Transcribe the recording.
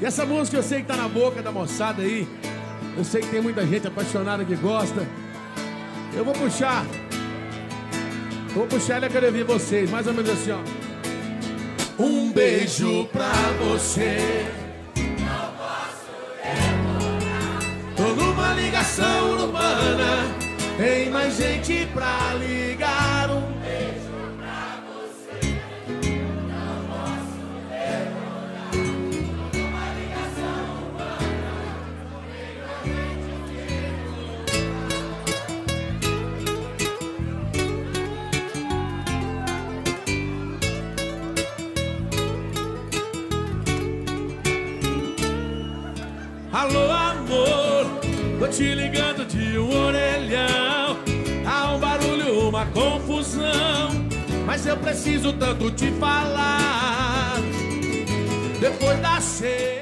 E essa música eu sei que tá na boca da moçada aí. Eu sei que tem muita gente apaixonada que gosta. Eu vou puxar ela, eu quero ouvir vocês. Mais ou menos assim, ó. Um beijo pra você. Não posso demorar. Tô numa ligação urbana. Tem mais gente pra ligar. Um Beijo pra você. Não posso demorar. Tô numa ligação urbana. Tem mais Alô, amor, tô te ligando de um orelhão. Há um barulho, uma confusão, mas eu preciso tanto te falar. Depois da ceia